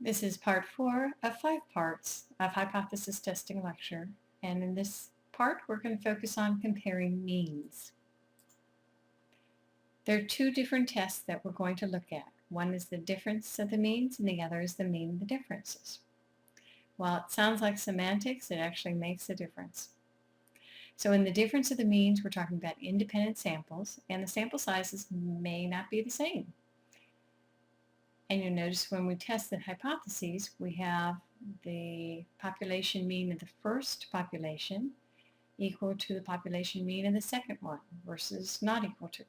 This is part 4 of 5 parts of hypothesis testing lecture, and in this part we're going to focus on comparing means. There are two different tests that we're going to look at. One is the difference of the means and the other is the mean of the differences. While it sounds like semantics, it actually makes a difference. So in the difference of the means, we're talking about independent samples, and the sample sizes may not be the same. And you'll notice when we test the hypotheses, we have the population mean of the first population equal to the population mean of the second one versus not equal to.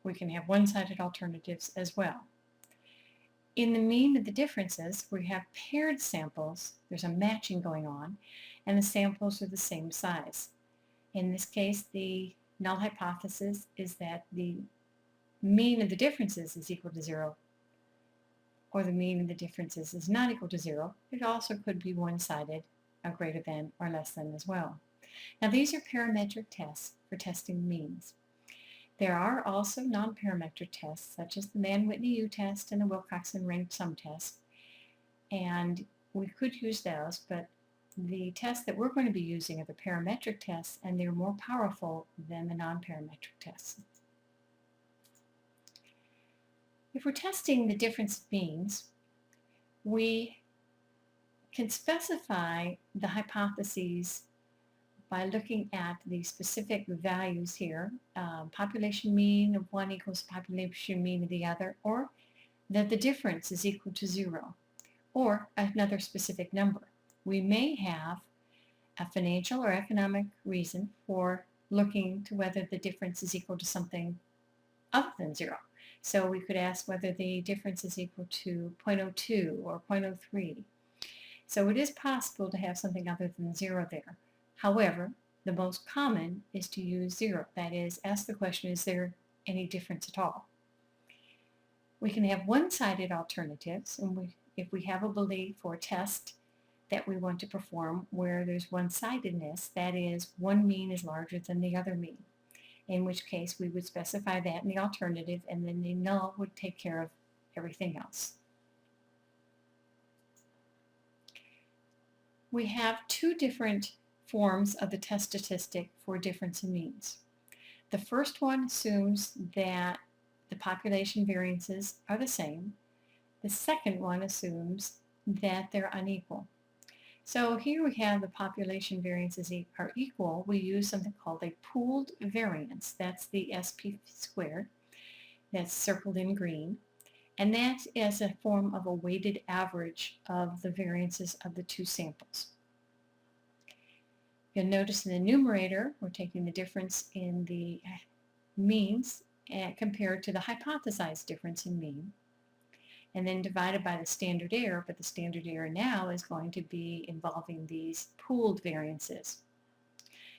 We can have one-sided alternatives as well. In the mean of the differences, we have paired samples. There's a matching going on, and the samples are the same size. In this case, the null hypothesis is that the mean of the differences is equal to 0, or the mean of the differences is not equal to 0. It also could be one-sided, greater than or less than as well. Now these are parametric tests for testing means. There are also non-parametric tests such as the Mann-Whitney U test and the Wilcoxon-Rank sum test, and we could use those, but the tests that we're going to be using are the parametric tests, and they're more powerful than the non-parametric tests. If we're testing the difference of means, we can specify the hypotheses by looking at the specific values here, population mean of one equals population mean of the other, or that the difference is equal to 0, or another specific number. We may have a financial or economic reason for looking to whether the difference is equal to something other than 0. So we could ask whether the difference is equal to 0.02 or 0.03. So it is possible to have something other than 0 there. However, the most common is to use 0. That is, ask the question, is there any difference at all? We can have one-sided alternatives, and if we have a belief or test that we want to perform where there's one-sidedness, that is, one mean is larger than the other mean, in which case we would specify that in the alternative, and then the null would take care of everything else. We have two different forms of the test statistic for difference in means. The first one assumes that the population variances are the same. The second one assumes that they're unequal. So here we have the population variances are equal. We use something called a pooled variance. That's the SP squared. That's circled in green. And that is a form of a weighted average of the variances of the two samples. You'll notice in the numerator, we're taking the difference in the means compared to the hypothesized difference in mean, and then divided by the standard error, but the standard error now is going to be involving these pooled variances.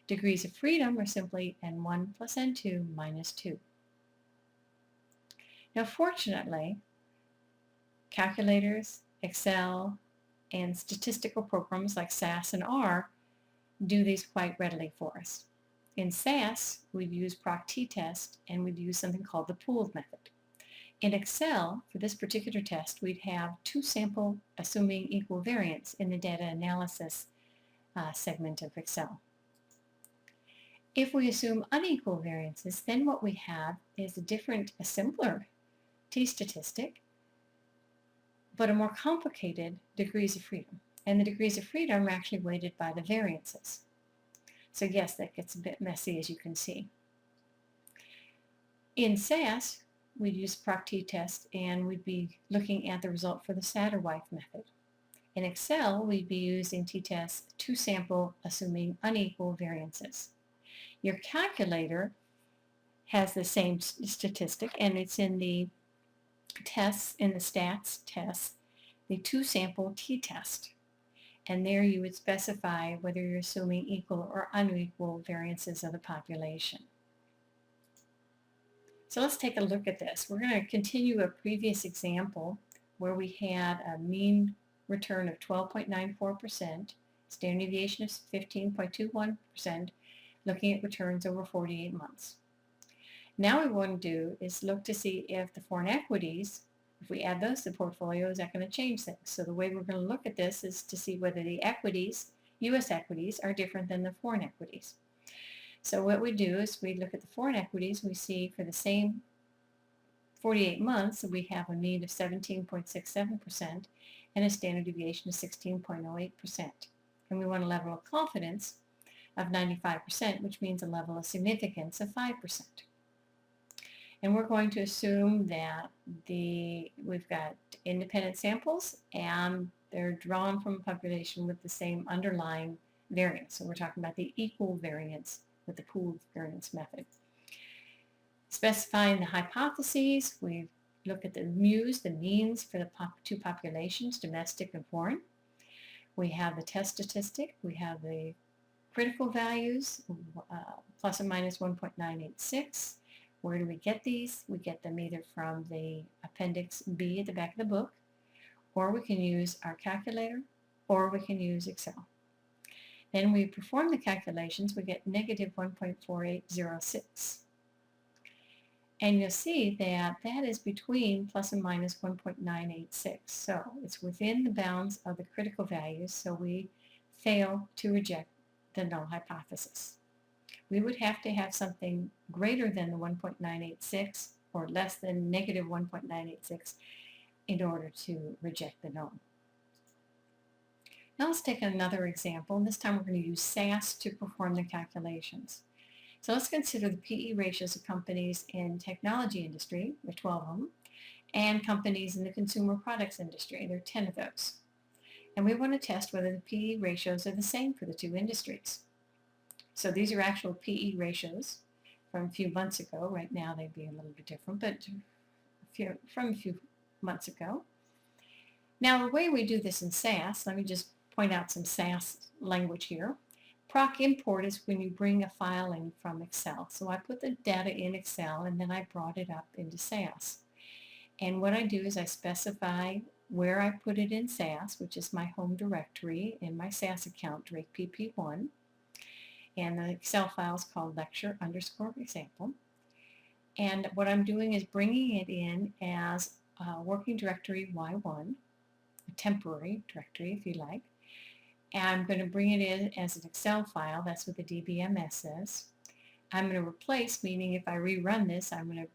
Degrees of freedom are simply n1 plus n2 minus 2. Now fortunately, calculators, Excel, and statistical programs like SAS and R do these quite readily for us. In SAS, we'd use proc-t-test, and we'd use something called the pooled method. In Excel, for this particular test, we'd have two sample assuming equal variance in the data analysis segment of Excel. If we assume unequal variances, then what we have is a simpler t-statistic, but a more complicated degrees of freedom. And the degrees of freedom are actually weighted by the variances. So yes, that gets a bit messy, as you can see. In SAS, we'd use proc-t-test, and we'd be looking at the result for the Satterwhite method. In Excel, we'd be using t-test two sample assuming unequal variances. Your calculator has the same statistic, and it's in the tests, in the stats test, the two sample t-test. And there you would specify whether you're assuming equal or unequal variances of the population. So let's take a look at this. We're going to continue a previous example where we had a mean return of 12.94%, standard deviation of 15.21%, looking at returns over 48 months. Now what we want to do is look to see if the foreign equities If we add those to the portfolio, is that going to change things? So the way we're going to look at this is to see whether the equities, U.S. equities, are different than the foreign equities. So what we do is we look at the foreign equities. We see for the same 48 months, we have a mean of 17.67% and a standard deviation of 16.08%. And we want a level of confidence of 95%, which means a level of significance of 5%. And we're going to assume that we've got independent samples and they're drawn from a population with the same underlying variance. So we're talking about the equal variance with the pooled variance method. Specifying the hypotheses, we look at the mu's, the means for the two populations, domestic and foreign. We have the test statistic. We have the critical values, plus or minus 1.986. Where do we get these? We get them either from the Appendix B at the back of the book, or we can use our calculator, or we can use Excel. Then we perform the calculations. We get negative 1.4806. And you'll see that that is between plus and minus 1.986. So it's within the bounds of the critical values, so we fail to reject the null hypothesis. We would have to have something greater than the 1.986 or less than negative 1.986 in order to reject the null. Now let's take another example, and this time we're going to use SAS to perform the calculations. So let's consider the PE ratios of companies in technology industry, there are 12 of them, and companies in the consumer products industry, there are 10 of those. And we want to test whether the PE ratios are the same for the two industries. So these are actual PE ratios from a few months ago. Right now they'd be a little bit different, but from a few months ago. Now the way we do this in SAS, let me just point out some SAS language here. Proc import is when you bring a file in from Excel. So I put the data in Excel and then I brought it up into SAS. And what I do is I specify where I put it in SAS, which is my home directory in my SAS account, Drake PP1. And the Excel file is called lecture_example. And what I'm doing is bringing it in as a working directory Y1, a temporary directory if you like. And I'm going to bring it in as an Excel file. That's what the DBMS says. I'm going to replace, meaning if I rerun this, I'm going to,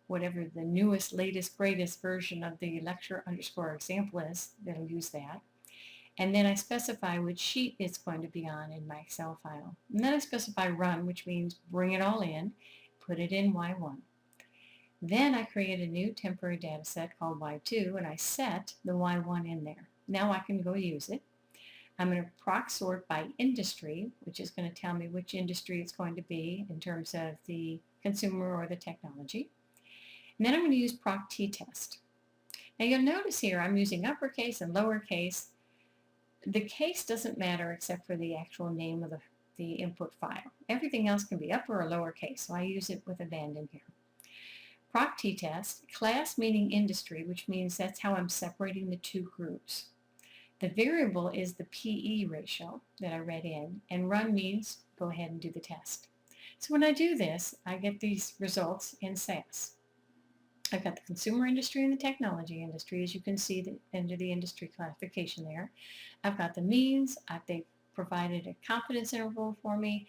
whatever the newest, latest, greatest version of the lecture_example is, it'll use that. And then I specify which sheet it's going to be on in my Excel file. And then I specify run, which means bring it all in, put it in Y1. Then I create a new temporary data set called Y2, and I set the Y1 in there. Now I can go use it. I'm going to proc sort by industry, which is going to tell me which industry it's going to be in terms of the consumer or the technology. And then I'm going to use proc t-test. Now you'll notice here I'm using uppercase and lowercase. The case doesn't matter except for the actual name of the input file. Everything else can be upper or lowercase, so I use it with abandon here. Proc t-test, class meaning industry, which means that's how I'm separating the two groups. The variable is the PE ratio that I read in, and run means go ahead and do the test. So when I do this, I get these results in SAS. I've got the consumer industry and the technology industry, as you can see under the industry classification there. I've got the means. They've provided a confidence interval for me,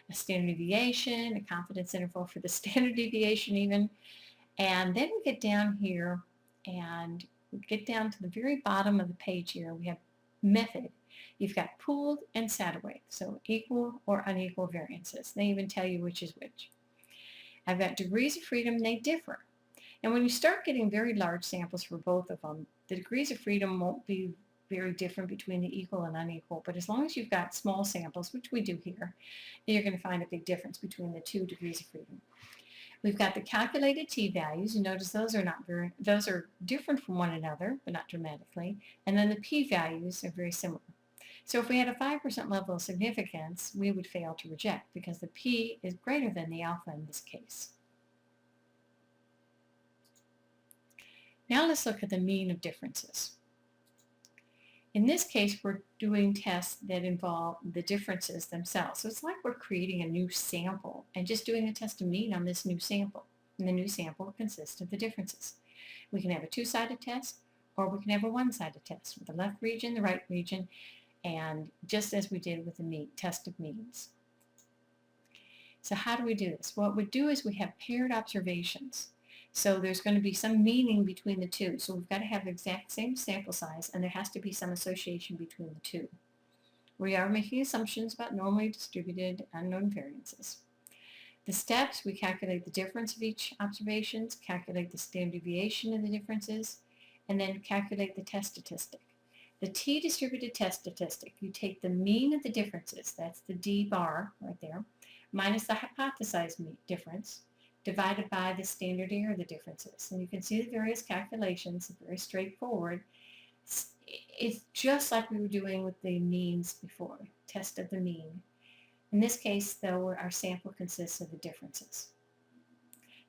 a standard deviation, a confidence interval for the standard deviation even. And then we get down here and we get down to the very bottom of the page here. We have method. You've got pooled and saddle wave, so equal or unequal variances. They even tell you which is which. I've got degrees of freedom. They differ. And when you start getting very large samples for both of them, the degrees of freedom won't be very different between the equal and unequal. But as long as you've got small samples, which we do here, you're going to find a big difference between the two degrees of freedom. We've got the calculated t-values. You notice those are different from one another, but not dramatically. And then the p-values are very similar. So if we had a 5% level of significance, we would fail to reject because the p is greater than the alpha in this case. Now let's look at the mean of differences. In this case, we're doing tests that involve the differences themselves. So it's like we're creating a new sample and just doing a test of mean on this new sample. And the new sample consists of the differences. We can have a two-sided test, or we can have a one-sided test with the left region, the right region, and just as we did with the test of means. So how do we do this? What we do is we have paired observations. So there's going to be some meaning between the two. So we've got to have the exact same sample size, and there has to be some association between the two. We are making assumptions about normally distributed unknown variances. The steps, we calculate the difference of each observation, calculate the standard deviation of the differences, and then calculate the test statistic. The t-distributed test statistic, you take the mean of the differences, that's the d bar right there, minus the hypothesized difference, divided by the standard error of the differences. And you can see the various calculations, very straightforward. It's just like we were doing with the means before, test of the mean. In this case, though, our sample consists of the differences.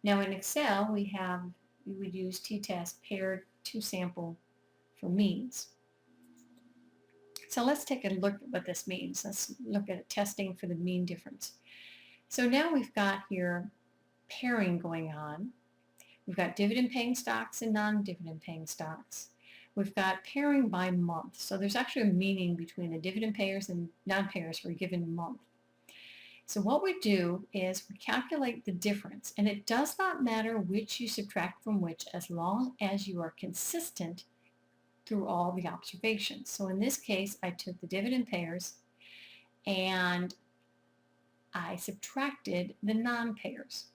Now in Excel, we would use t-test paired to sample for means. So let's take a look at what this means. Let's look at testing for the mean difference. So now we've got here pairing going on. We've got dividend-paying stocks and non-dividend-paying stocks. We've got pairing by month. So there's actually a meaning between the dividend payers and non-payers for a given month. So what we do is we calculate the difference, and it does not matter which you subtract from which as long as you are consistent through all the observations. So in this case, I took the dividend payers and I subtracted the non-payers.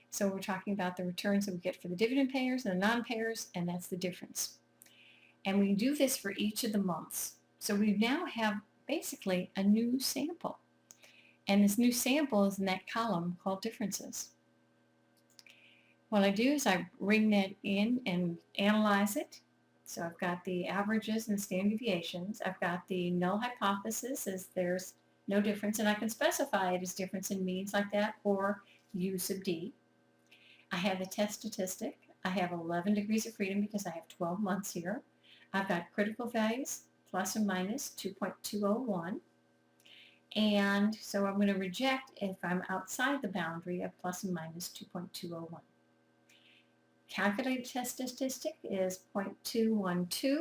So we're talking about the returns that we get for the dividend payers and the non-payers, and that's the difference. And we do this for each of the months. So we now have basically a new sample. And this new sample is in that column called differences. What I do is I bring that in and analyze it. So I've got the averages and standard deviations. I've got the null hypothesis as there's no difference, and I can specify it as difference in means like that, or U sub D. I have the test statistic. I have 11 degrees of freedom because I have 12 months here. I've got critical values, plus and minus 2.201. And so I'm going to reject if I'm outside the boundary of plus and minus 2.201. Calculated test statistic is 0.212.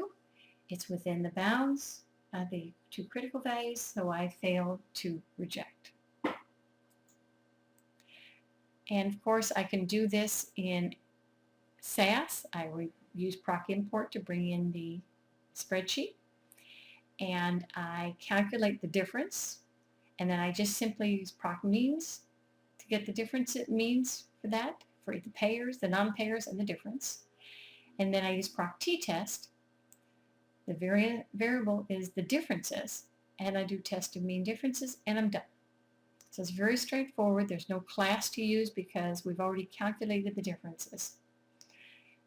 It's within the bounds of the two critical values, so I failed to reject. And of course, I can do this in SAS. I use proc import to bring in the spreadsheet. And I calculate the difference. And then I just simply use proc means to get the difference it means for that, for the payers, the non-payers, and the difference. And then I use proc t-test. The variable is the differences. And I do test of mean differences, and I'm done. So it's very straightforward. There's no class to use because we've already calculated the differences.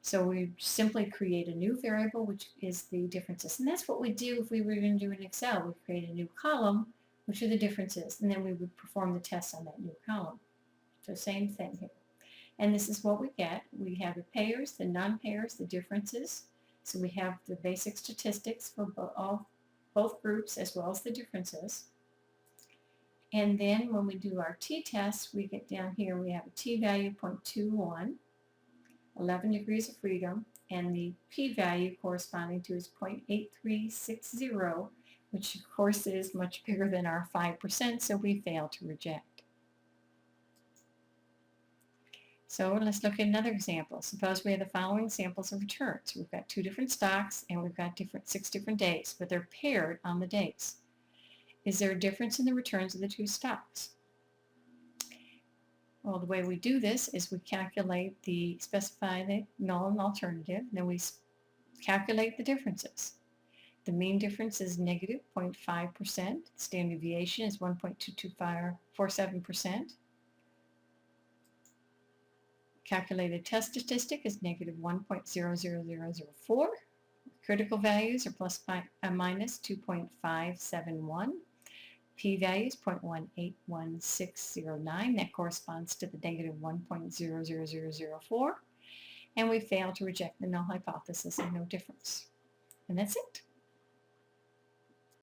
So we simply create a new variable, which is the differences. And that's what we do if we were going to do in Excel. We create a new column, which are the differences, and then we would perform the tests on that new column. So same thing here. And this is what we get. We have the payers, the non-payers, the differences. So we have the basic statistics for both groups as well as the differences. And then when we do our t-test, we get down here, we have a t-value 0.21, 11 degrees of freedom, and the p-value corresponding to is 0.8360, which of course is much bigger than our 5%, so we fail to reject. So let's look at another example. Suppose we have the following samples of returns. We've got 2 different stocks and we've got 6 different days, but they're paired on the days. Is there a difference in the returns of the 2 stocks? Well, the way we do this is we specify the null and alternative, and then we calculate the differences. The mean difference is negative 0.5%. Standard deviation is 1.22547%. Calculated test statistic is negative 1.00004. Critical values are plus and minus 2.571. P-value is 0.181609. That corresponds to the negative 1.00004. And we fail to reject the null hypothesis of no difference. And that's it.